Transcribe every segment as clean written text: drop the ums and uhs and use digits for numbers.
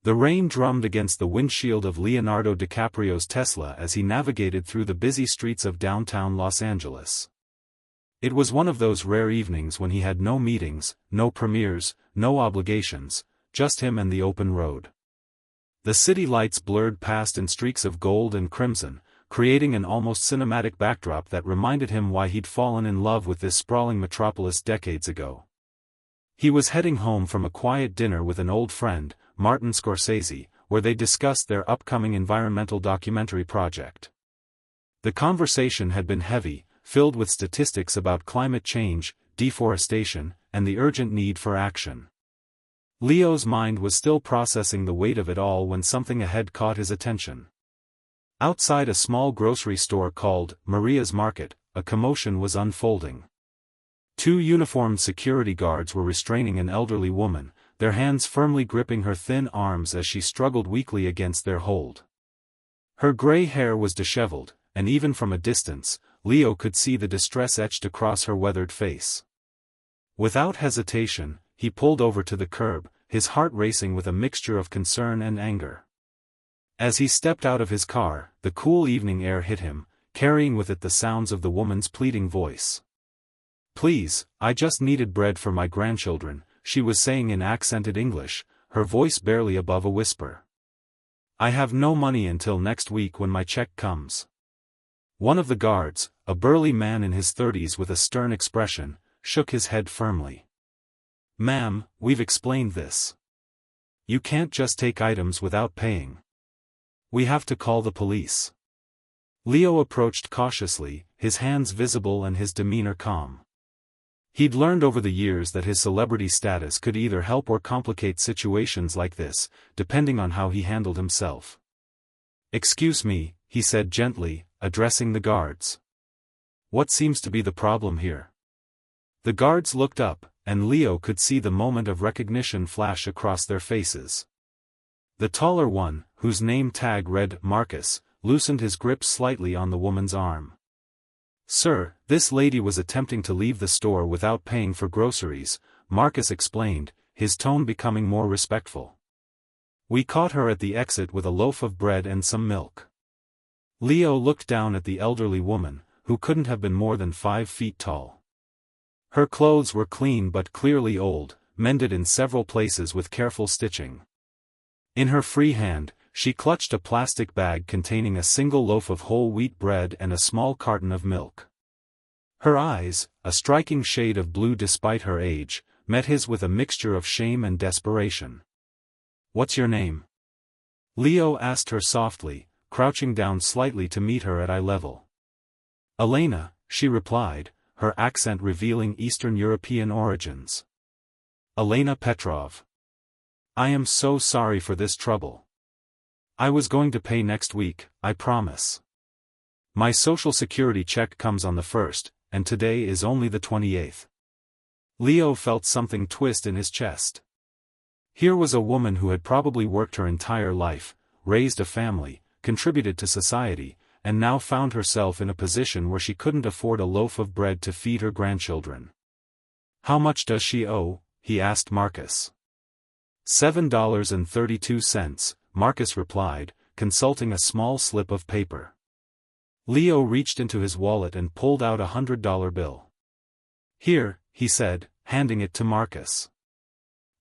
The rain drummed against the windshield of Leonardo DiCaprio's Tesla as he navigated through the busy streets of downtown Los Angeles. It was one of those rare evenings when he had no meetings, no premieres, no obligations, just him and the open road. The city lights blurred past in streaks of gold and crimson, creating an almost cinematic backdrop that reminded him why he'd fallen in love with this sprawling metropolis decades ago. He was heading home from a quiet dinner with an old friend, Martin Scorsese, where they discussed their upcoming environmental documentary project. The conversation had been heavy, filled with statistics about climate change, deforestation, and the urgent need for action. Leo's mind was still processing the weight of it all when something ahead caught his attention. Outside a small grocery store called Maria's Market, a commotion was unfolding. Two uniformed security guards were restraining an elderly woman, their hands firmly gripping her thin arms as she struggled weakly against their hold. Her gray hair was disheveled, and even from a distance, Leo could see the distress etched across her weathered face. Without hesitation, he pulled over to the curb, his heart racing with a mixture of concern and anger. As he stepped out of his car, the cool evening air hit him, carrying with it the sounds of the woman's pleading voice. "Please, I just needed bread for my grandchildren," she was saying in accented English, her voice barely above a whisper. "I have no money until next week when my check comes." One of the guards, a burly man in his 30s with a stern expression, shook his head firmly. "Ma'am, we've explained this. You can't just take items without paying. We have to call the police." Leo approached cautiously, his hands visible and his demeanor calm. He'd learned over the years that his celebrity status could either help or complicate situations like this, depending on how he handled himself. "Excuse me," he said gently, addressing the guards. "What seems to be the problem here?" The guards looked up, and Leo could see the moment of recognition flash across their faces. The taller one, whose name tag read Marcus, loosened his grip slightly on the woman's arm. "Sir, this lady was attempting to leave the store without paying for groceries," Marcus explained, his tone becoming more respectful. "We caught her at the exit with a loaf of bread and some milk." Leo looked down at the elderly woman, who couldn't have been more than 5 feet tall. Her clothes were clean but clearly old, mended in several places with careful stitching. In her free hand, she clutched a plastic bag containing a single loaf of whole wheat bread and a small carton of milk. Her eyes, a striking shade of blue despite her age, met his with a mixture of shame and desperation. "What's your name?" Leo asked her softly, crouching down slightly to meet her at eye level. "Elena," she replied, her accent revealing Eastern European origins. "Elena Petrov. I am so sorry for this trouble. I was going to pay next week, I promise. My social security check comes on the 1st, and today is only the 28th. Leo felt something twist in his chest. Here was a woman who had probably worked her entire life, raised a family, contributed to society, and now found herself in a position where she couldn't afford a loaf of bread to feed her grandchildren. "How much does she owe?" he asked Marcus. $7.32, Marcus replied, consulting a small slip of paper. Leo reached into his wallet and pulled out a $100 bill. "Here," he said, handing it to Marcus.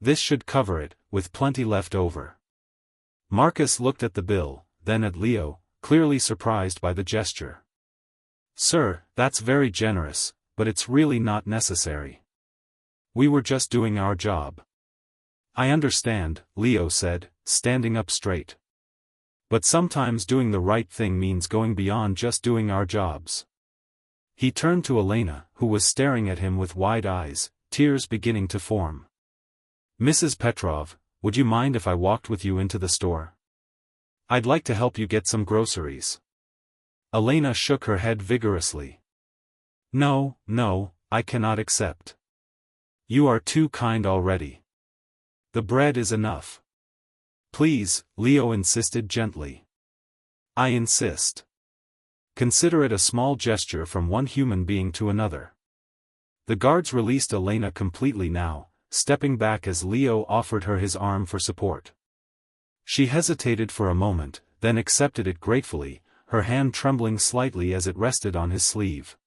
"This should cover it, with plenty left over." Marcus looked at the bill, then at Leo, clearly surprised by the gesture. "Sir, that's very generous, but it's really not necessary. We were just doing our job." "I understand," Leo said, standing up straight. "But sometimes doing the right thing means going beyond just doing our jobs." He turned to Elena, who was staring at him with wide eyes, tears beginning to form. "Mrs. Petrov, would you mind if I walked with you into the store? I'd like to help you get some groceries." Elena shook her head vigorously. No, I cannot accept. You are too kind already. The bread is enough." "Please," Leo insisted gently. "I insist. Consider it a small gesture from one human being to another." The guards released Elena completely now, stepping back as Leo offered her his arm for support. She hesitated for a moment, then accepted it gratefully, her hand trembling slightly as it rested on his sleeve.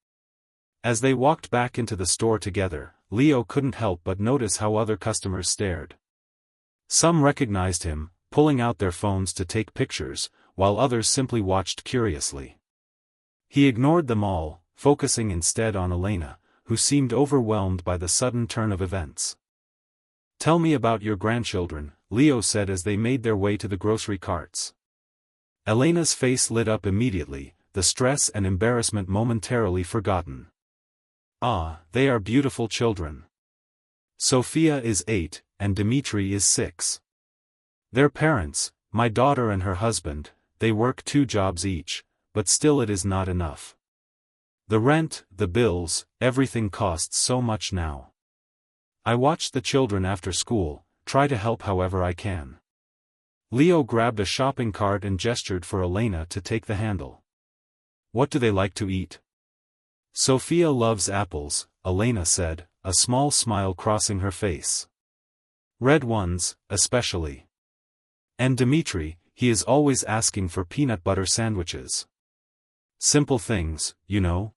As they walked back into the store together, Leo couldn't help but notice how other customers stared. Some recognized him, pulling out their phones to take pictures, while others simply watched curiously. He ignored them all, focusing instead on Elena, who seemed overwhelmed by the sudden turn of events. "Tell me about your grandchildren," Leo said as they made their way to the grocery carts. Elena's face lit up immediately, the stress and embarrassment momentarily forgotten. "Ah, they are beautiful children. Sophia is 8, and Dimitri is 6. Their parents, my daughter and her husband, they work 2 jobs each, but still it is not enough. The rent, the bills, everything costs so much now. I watch the children after school, try to help however I can." Leo grabbed a shopping cart and gestured for Elena to take the handle. "What do they like to eat?" "Sophia loves apples," Elena said, a small smile crossing her face. "Red ones, especially. And Dimitri, he is always asking for peanut butter sandwiches. Simple things, you know.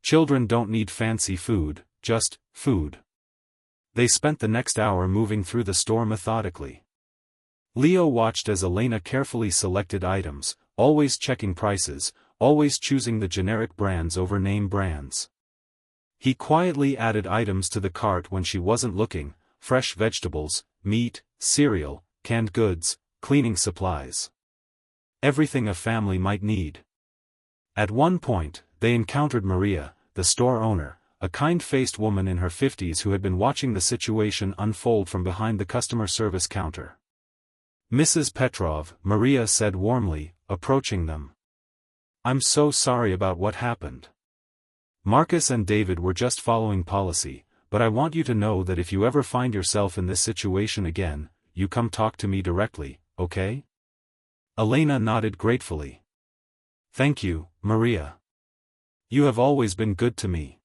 Children don't need fancy food, just food." They spent the next hour moving through the store methodically. Leo watched as Elena carefully selected items, always checking prices, always choosing the generic brands over name brands. He quietly added items to the cart when she wasn't looking: fresh vegetables, meat, cereal, canned goods, cleaning supplies. Everything a family might need. At one point, they encountered Maria, the store owner, a kind-faced woman in her 50s who had been watching the situation unfold from behind the customer service counter. "Mrs. Petrov," Maria said warmly, approaching them. "I'm so sorry about what happened. Marcus and David were just following policy, but I want you to know that if you ever find yourself in this situation again, you come talk to me directly, okay?" Elena nodded gratefully. "Thank you, Maria. You have always been good to me."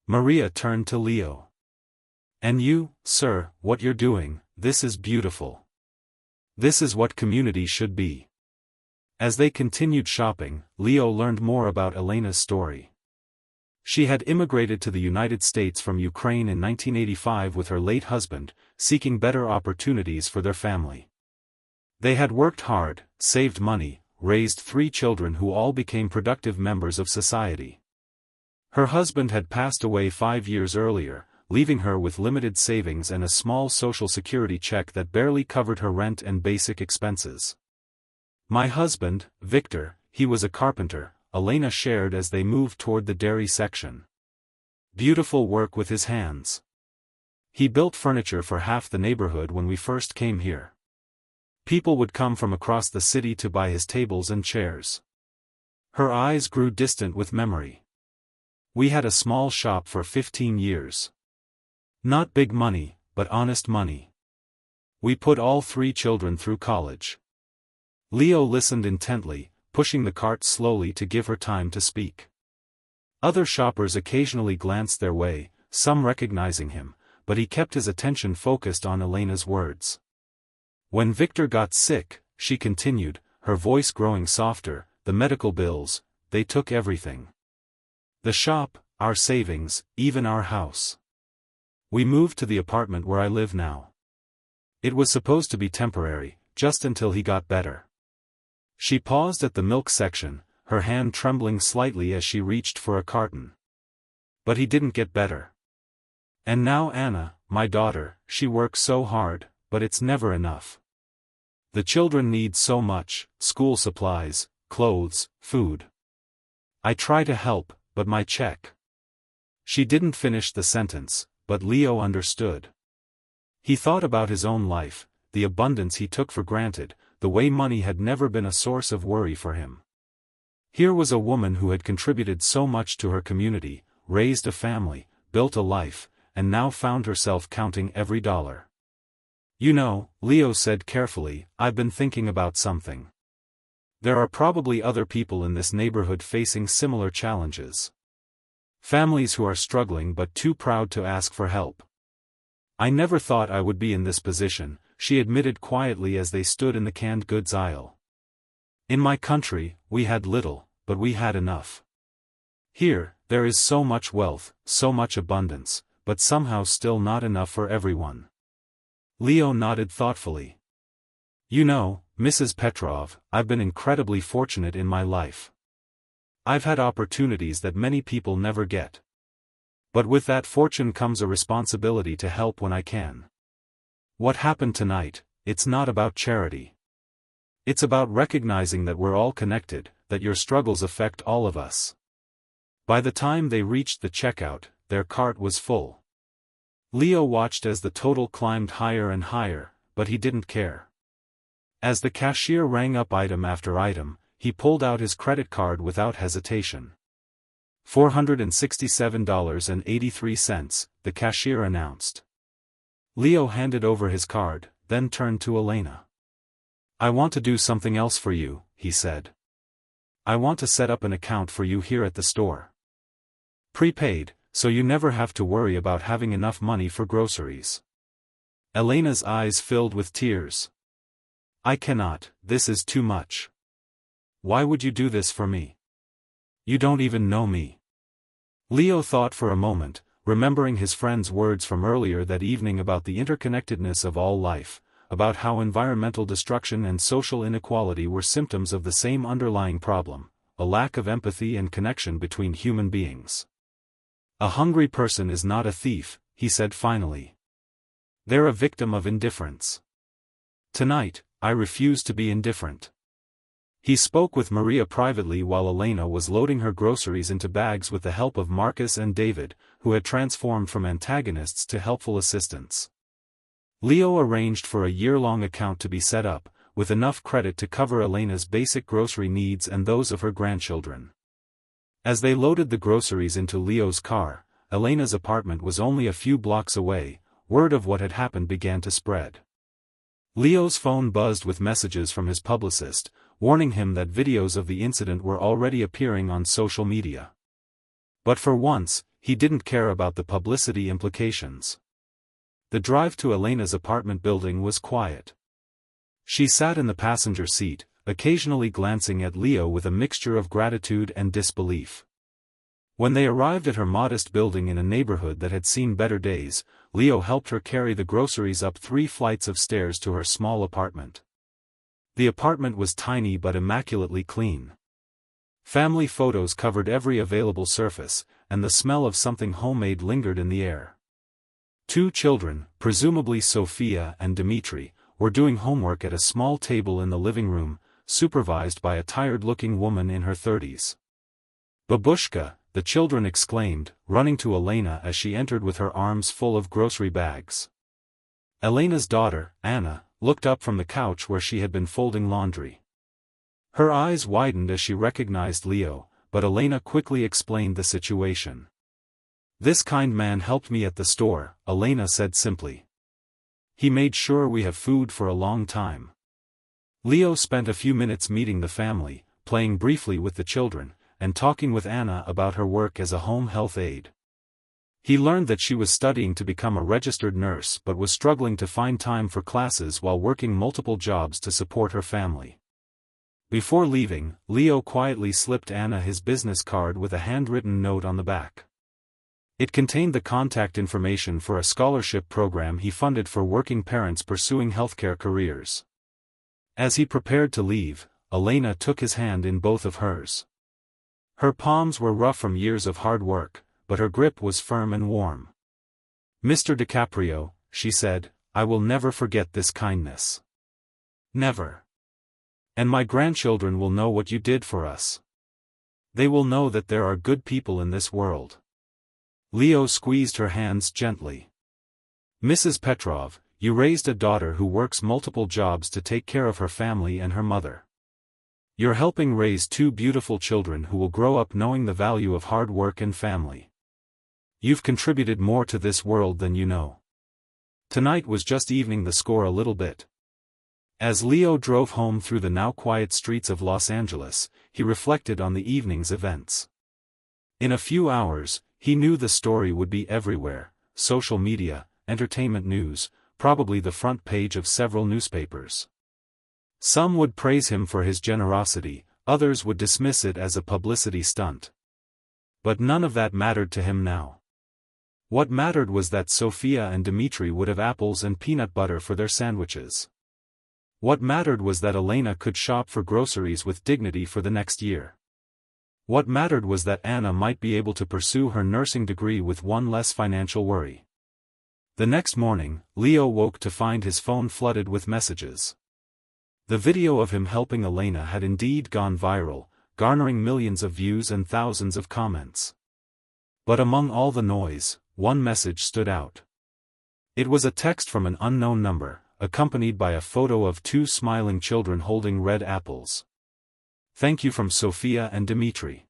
Maria turned to Leo. "And you, sir, what you're doing, this is beautiful. This is what community should be." As they continued shopping, Leo learned more about Elena's story. She had immigrated to the United States from Ukraine in 1985 with her late husband, seeking better opportunities for their family. They had worked hard, saved money, raised 3 children who all became productive members of society. Her husband had passed away 5 years earlier, leaving her with limited savings and a small social security check that barely covered her rent and basic expenses. "My husband, Victor, he was a carpenter," Elena shared as they moved toward the dairy section. "Beautiful work with his hands. He built furniture for half the neighborhood when we first came here. People would come from across the city to buy his tables and chairs." Her eyes grew distant with memory. "We had a small shop for 15 years. Not big money, but honest money. We put all 3 children through college." Leo listened intently, pushing the cart slowly to give her time to speak. Other shoppers occasionally glanced their way, some recognizing him, but he kept his attention focused on Elena's words. "When Victor got sick," she continued, her voice growing softer, "the medical bills, they took everything. The shop, our savings, even our house. We moved to the apartment where I live now. It was supposed to be temporary, just until he got better." She paused at the milk section, her hand trembling slightly as she reached for a carton. "But he didn't get better. And now Anna, my daughter, she works so hard, but it's never enough. The children need so much: school supplies, clothes, food. I try to help, but my check." She didn't finish the sentence, but Leo understood. He thought about his own life, the abundance he took for granted, the way money had never been a source of worry for him. Here was a woman who had contributed so much to her community, raised a family, built a life, and now found herself counting every dollar. "You know," Leo said carefully, "I've been thinking about something. There are probably other people in this neighborhood facing similar challenges. Families who are struggling but too proud to ask for help. I never thought I would be in this position," she admitted quietly as they stood in the canned goods aisle. In my country, we had little, but we had enough. Here, there is so much wealth, so much abundance, but somehow still not enough for everyone. Leo nodded thoughtfully. You know, Mrs. Petrov, I've been incredibly fortunate in my life. I've had opportunities that many people never get. But with that fortune comes a responsibility to help when I can. What happened tonight, it's not about charity. It's about recognizing that we're all connected, that your struggles affect all of us. By the time they reached the checkout, their cart was full. Leo watched as the total climbed higher and higher, but he didn't care. As the cashier rang up item after item, he pulled out his credit card without hesitation. $467.83, the cashier announced. Leo handed over his card, then turned to Elena. I want to do something else for you, he said. I want to set up an account for you here at the store. Prepaid, so you never have to worry about having enough money for groceries. Elena's eyes filled with tears. I cannot, this is too much. Why would you do this for me? You don't even know me. Leo thought for a moment, remembering his friend's words from earlier that evening about the interconnectedness of all life, about how environmental destruction and social inequality were symptoms of the same underlying problem, a lack of empathy and connection between human beings. A hungry person is not a thief, he said finally. They're a victim of indifference. Tonight, I refuse to be indifferent. He spoke with Maria privately while Elena was loading her groceries into bags with the help of Marcus and David, who had transformed from antagonists to helpful assistants. Leo arranged for a year-long account to be set up, with enough credit to cover Elena's basic grocery needs and those of her grandchildren. As they loaded the groceries into Leo's car, Elena's apartment was only a few blocks away. Word of what had happened began to spread. Leo's phone buzzed with messages from his publicist, warning him that videos of the incident were already appearing on social media. But for once, he didn't care about the publicity implications. The drive to Elena's apartment building was quiet. She sat in the passenger seat, occasionally glancing at Leo with a mixture of gratitude and disbelief. When they arrived at her modest building in a neighborhood that had seen better days, Leo helped her carry the groceries up 3 flights of stairs to her small apartment. The apartment was tiny but immaculately clean. Family photos covered every available surface, and the smell of something homemade lingered in the air. 2 children, presumably Sophia and Dmitri, were doing homework at a small table in the living room, supervised by a tired-looking woman in her 30s. Babushka, the children exclaimed, running to Elena as she entered with her arms full of grocery bags. Elena's daughter, Anna, looked up from the couch where she had been folding laundry. Her eyes widened as she recognized Leo, but Elena quickly explained the situation. This kind man helped me at the store, Elena said simply. He made sure we have food for a long time. Leo spent a few minutes meeting the family, playing briefly with the children, and talking with Anna about her work as a home health aide. He learned that she was studying to become a registered nurse but was struggling to find time for classes while working multiple jobs to support her family. Before leaving, Leo quietly slipped Anna his business card with a handwritten note on the back. It contained the contact information for a scholarship program he funded for working parents pursuing healthcare careers. As he prepared to leave, Elena took his hand in both of hers. Her palms were rough from years of hard work, but her grip was firm and warm. Mr. DiCaprio, she said, I will never forget this kindness. Never. And my grandchildren will know what you did for us. They will know that there are good people in this world. Leo squeezed her hands gently. Mrs. Petrov, you raised a daughter who works multiple jobs to take care of her family and her mother. You're helping raise 2 beautiful children who will grow up knowing the value of hard work and family. You've contributed more to this world than you know. Tonight was just evening the score a little bit. As Leo drove home through the now quiet streets of Los Angeles, he reflected on the evening's events. In a few hours, he knew the story would be everywhere: social media, entertainment news, probably the front page of several newspapers. Some would praise him for his generosity, others would dismiss it as a publicity stunt. But none of that mattered to him now. What mattered was that Sophia and Dmitri would have apples and peanut butter for their sandwiches. What mattered was that Elena could shop for groceries with dignity for the next year. What mattered was that Anna might be able to pursue her nursing degree with one less financial worry. The next morning, Leo woke to find his phone flooded with messages. The video of him helping Elena had indeed gone viral, garnering millions of views and thousands of comments. But among all the noise, one message stood out. It was a text from an unknown number, accompanied by a photo of two smiling children holding red apples. "Thank you from Sophia and Dmitri.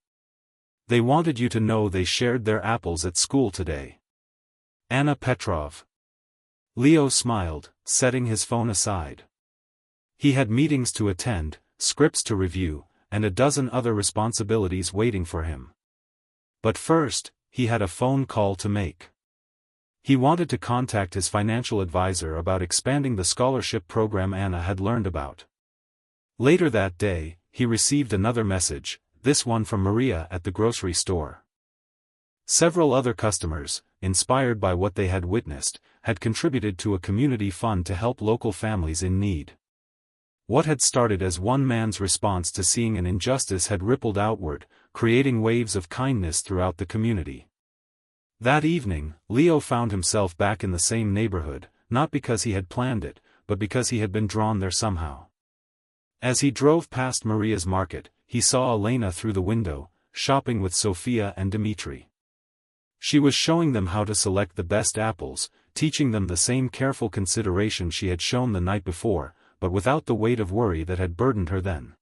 They wanted you to know they shared their apples at school today. Anna Petrov." Leo smiled, setting his phone aside. He had meetings to attend, scripts to review, and a dozen other responsibilities waiting for him. But first, he had a phone call to make. He wanted to contact his financial advisor about expanding the scholarship program Anna had learned about. Later that day, he received another message, this one from Maria at the grocery store. Several other customers, inspired by what they had witnessed, had contributed to a community fund to help local families in need. What had started as one man's response to seeing an injustice had rippled outward, creating waves of kindness throughout the community. That evening, Leo found himself back in the same neighborhood, not because he had planned it, but because he had been drawn there somehow. As he drove past Maria's market, he saw Elena through the window, shopping with Sophia and Dmitri. She was showing them how to select the best apples, teaching them the same careful consideration she had shown the night before, but without the weight of worry that had burdened her then.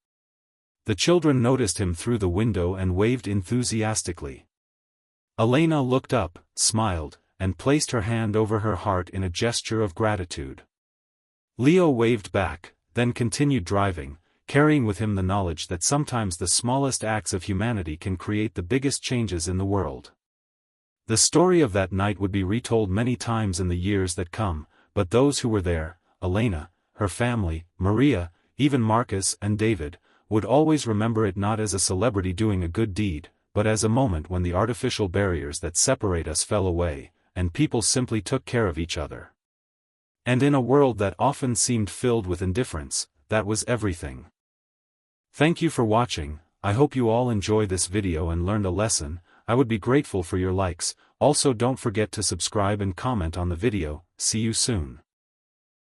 The children noticed him through the window and waved enthusiastically. Elena looked up, smiled, and placed her hand over her heart in a gesture of gratitude. Leo waved back, then continued driving, carrying with him the knowledge that sometimes the smallest acts of humanity can create the biggest changes in the world. The story of that night would be retold many times in the years that come, but those who were there, Elena, her family, Maria, even Marcus and David, would always remember it not as a celebrity doing a good deed, but as a moment when the artificial barriers that separate us fell away, and people simply took care of each other. And in a world that often seemed filled with indifference, that was everything. Thank you for watching. I hope you all enjoyed this video and learned a lesson. I would be grateful for your likes. Also don't forget to subscribe and comment on the video. See you soon.